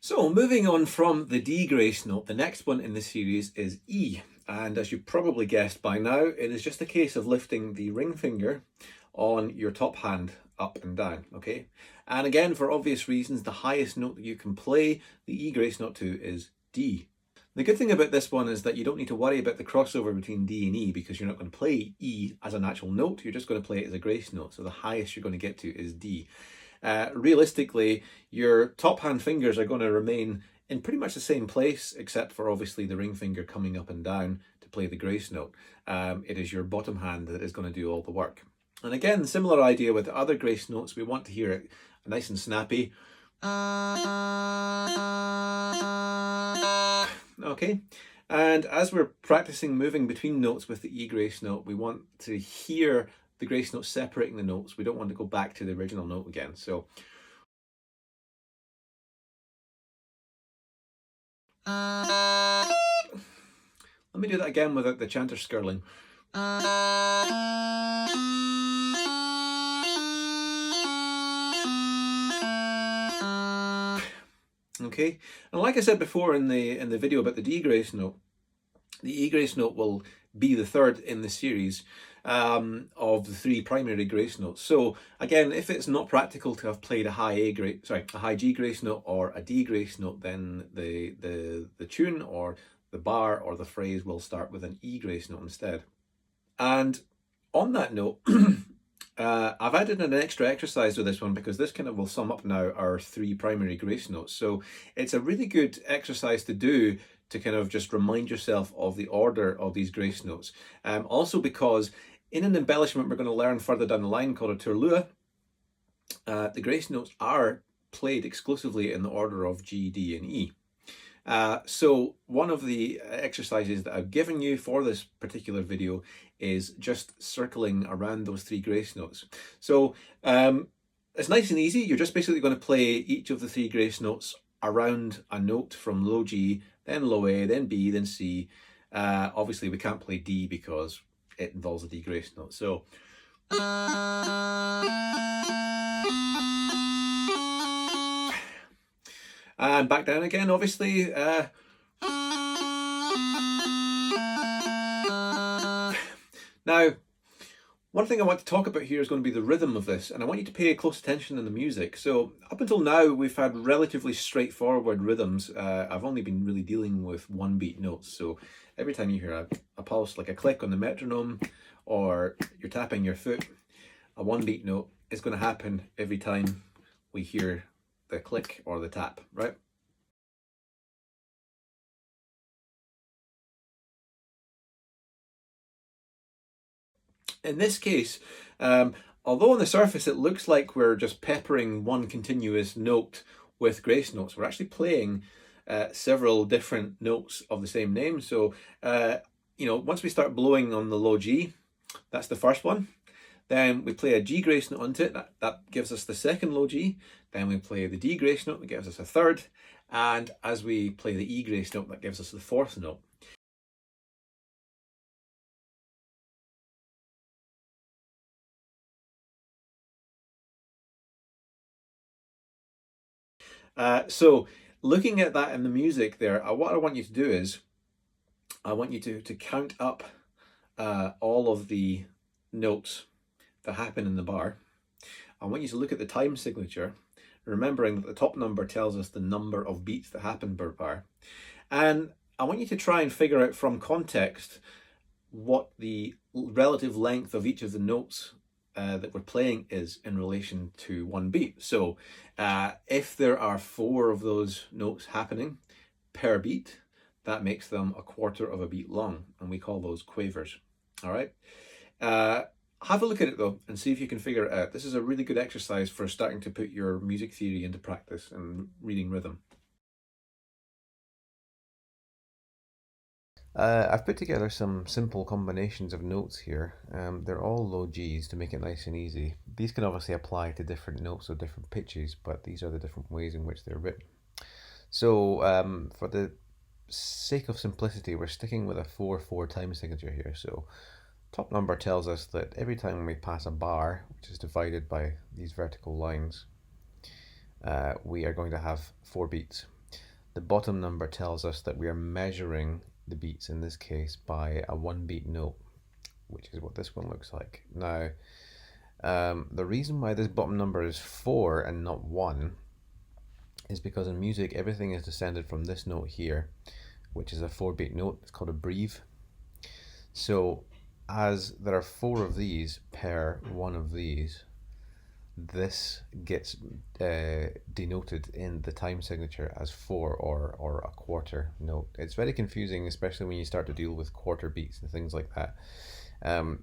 So moving on from the D grace note, the next one in the series is E. And as you probably guessed by now, it is just a case of lifting the ring finger on your top hand up and down, okay? And again, for obvious reasons, the highest note that you can play the E grace note to is D. The good thing about this one is that you don't need to worry about the crossover between D and E because you're not going to play E as an actual note, you're just going to play it as a grace note. So the highest you're going to get to is D. Realistically, your top hand fingers are going to remain in pretty much the same place, except for obviously the ring finger coming up and down to play the grace note. It is your bottom hand that is going to do all the work. And again, similar idea with the other grace notes, we want to hear it nice and snappy. Okay, and as we're practicing moving between notes with the E grace note, we want to hear the grace note separating the notes. We don't want to go back to the original note again. So let me do that again without the chanter skirling. Okay, and like I said before in the video about the D grace note, the E grace note will be the third in the series of the three primary grace notes. So again, if it's not practical to have played a high G grace note or a D grace note, then the tune or the bar or the phrase will start with an E grace note instead. And on that note, I've added an extra exercise with this one because this kind of will sum up now our three primary grace notes. So it's a really good exercise to do to kind of just remind yourself of the order of these grace notes. Also because in an embellishment we're going to learn further down the line called a turlua, the grace notes are played exclusively in the order of G, D, and E. So one of the exercises that I've given you for this particular video is just circling around those three grace notes. So it's nice and easy. You're just basically going to play each of the three grace notes around a note from low G, then low A, then B, then C. Obviously we can't play D because it involves a D grace note. So and back down again, obviously. Now, one thing I want to talk about here is going to be the rhythm of this, and I want you to pay close attention in the music. So up until now, we've had relatively straightforward rhythms. I've only been really dealing with one beat notes. So every time you hear a pulse, like a click on the metronome, or you're tapping your foot, a one beat note is going to happen every time we hear the click or the tap, right? In this case, although on the surface it looks like we're just peppering one continuous note with grace notes, we're actually playing several different notes of the same name. So, once we start blowing on the low G, that's the first one. Then we play a G grace note onto it, that gives us the second low G. Then we play the D grace note, that gives us a third. And as we play the E grace note, that gives us the fourth note. So looking at that in the music there, what I want you to do is, I want you to count up all of the notes that happen in the bar. I want you to look at the time signature, remembering that the top number tells us the number of beats that happen per bar. And I want you to try and figure out from context what the relative length of each of the notes that we're playing is in relation to one beat. So if there are 4 of those notes happening per beat, that makes them a quarter of a beat long, and we call those quavers. All right. Have a look at it though and see if you can figure it out. This is a really good exercise for starting to put your music theory into practice and reading rhythm. I've put together some simple combinations of notes here. They're all low Gs to make it nice and easy. These can obviously apply to different notes or different pitches, but these are the different ways in which they're written. So for the sake of simplicity, we're sticking with a 4/4 time signature here. So top number tells us that every time we pass a bar, which is divided by these vertical lines, we are going to have 4 beats. The bottom number tells us that we are measuring the beats, in this case, by a 1-beat note, which is what this one looks like. Now, the reason why this bottom number is 4 and not 1 is because in music everything is descended from this note here, which is a 4-beat note. It's called a breve. So as there are 4 of these per one of these, this gets denoted in the time signature as 4 or a quarter note. It's very confusing, especially when you start to deal with quarter beats and things like that.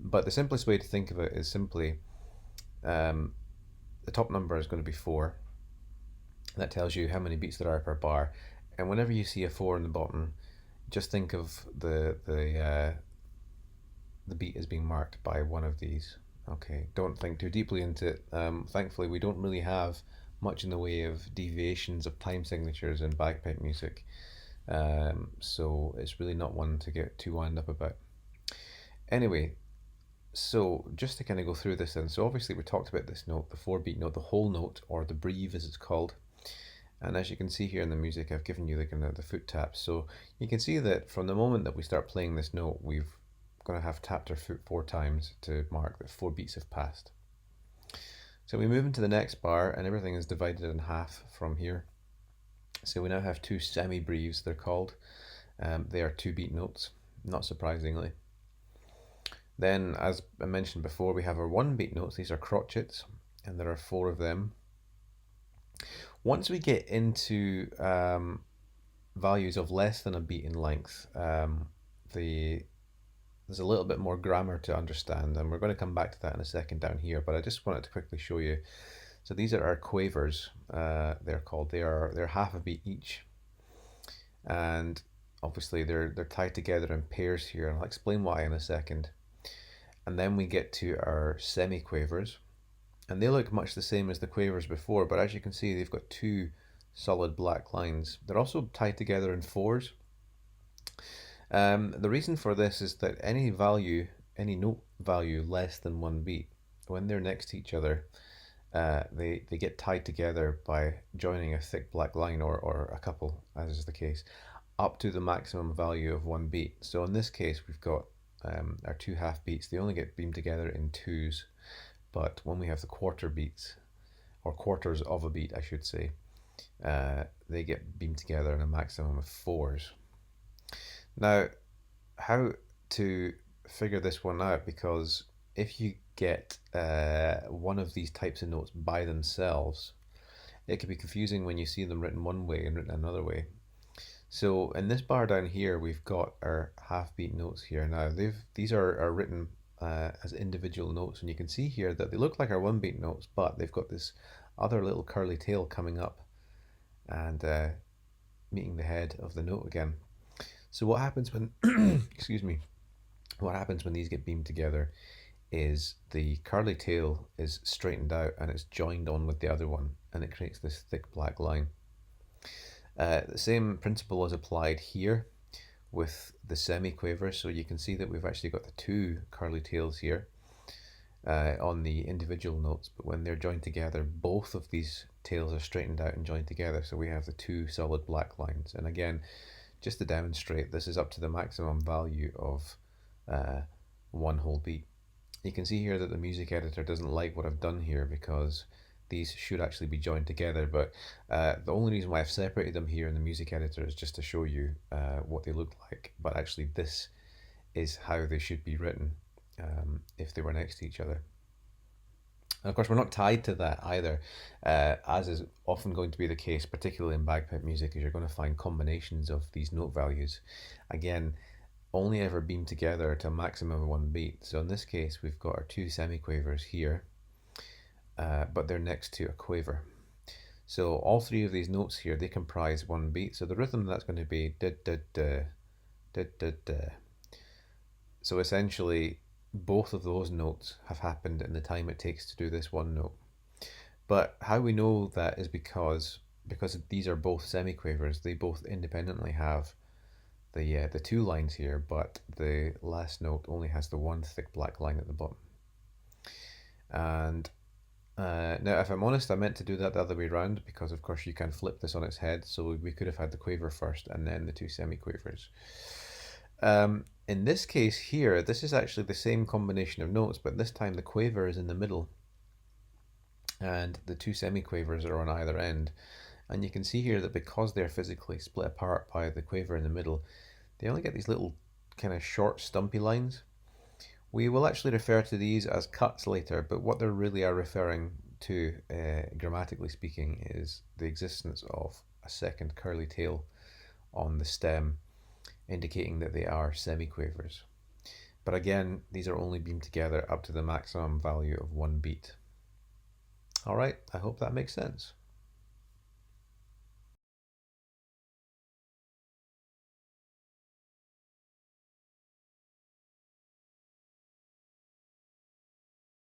But the simplest way to think of it is simply the top number is going to be 4. That tells you how many beats there are per bar. And whenever you see a 4 in the bottom, just think of the beat as being marked by one of these. Okay, don't think too deeply into it. Thankfully, we don't really have much in the way of deviations of time signatures in bagpipe music, so it's really not one to get too wound up about. Anyway, so just to kind of go through this then, so obviously we talked about this note, the 4-beat note, the whole note, or the breve as it's called. And as you can see here in the music, I've given you the kind of the foot taps. So you can see that from the moment that we start playing this note, we've going to have tapped our foot 4 times to mark that 4 beats have passed. So we move into the next bar and everything is divided in half from here. So we now have 2 semi-breves, they're called. They are 2-beat notes, not surprisingly. Then, as I mentioned before, we have our 1-beat notes. These are crotchets, and there are 4 of them. Once we get into values of less than a beat in length, there's a little bit more grammar to understand, and we're going to come back to that in a second down here, but I just wanted to quickly show you. So these are our quavers, they're called. They're half a beat each, and obviously they're tied together in pairs here, and I'll explain why in a second. And then we get to our semi-quavers, and they look much the same as the quavers before, but as you can see, they've got 2 solid black lines. They're also tied together in 4s. The reason for this is that any note value less than 1 beat, when they're next to each other, they get tied together by joining a thick black line, or a couple, as is the case, up to the maximum value of 1 beat. So in this case, we've got our 2 half beats. They only get beamed together in 2s, but when we have the quarter beats, or quarters of a beat I should say, they get beamed together in a maximum of 4s. Now, how to figure this one out, because if you get one of these types of notes by themselves, it can be confusing when you see them written one way and written another way. So in this bar down here, we've got our half beat notes here. Now these are written as individual notes, and you can see here that they look like our 1-beat notes, but they've got this other little curly tail coming up and meeting the head of the note again. So what happens when excuse me, what happens when these get beamed together is the curly tail is straightened out and it's joined on with the other one, and it creates this thick black line. The same principle is applied here with the semi-quaver, so you can see that we've actually got the 2 curly tails here on the individual notes, but when they're joined together, both of these tails are straightened out and joined together, so we have the 2 solid black lines. And again, just to demonstrate, this is up to the maximum value of 1 whole beat. You can see here that the music editor doesn't like what I've done here, because these should actually be joined together, but the only reason why I've separated them here in the music editor is just to show you what they look like, but actually this is how they should be written if they were next to each other. And of course, we're not tied to that either, as is often going to be the case, particularly in bagpipe music, is you're going to find combinations of these note values. Again, only ever beamed together to a maximum of 1 beat. So in this case, we've got our 2 semiquavers here, but they're next to a quaver. So all 3 of these notes here, they comprise 1 beat. So the rhythm, that's going to be da da da da da da. So essentially, both of those notes have happened in the time it takes to do this 1 note. But how we know that is because these are both semiquavers, they both independently have the 2 lines here, but the last note only has the 1 thick black line at the bottom. And Now, if I'm honest, I meant to do that the other way around because, of course, you can flip this on its head. So we could have had the quaver first and then the two semiquavers. In this case here, this is actually the same combination of notes, but this time the quaver is in the middle and the two semiquavers are on either end. And you can see here that because they're physically split apart by the quaver in the middle, they only get these little kind of short stumpy lines. We will actually refer to these as cuts later, but what they really are referring to, grammatically speaking, is the existence of a second curly tail on the stem, indicating that they are semiquavers. But again, these are only beamed together up to the maximum value of 1 beat. All right, I hope that makes sense.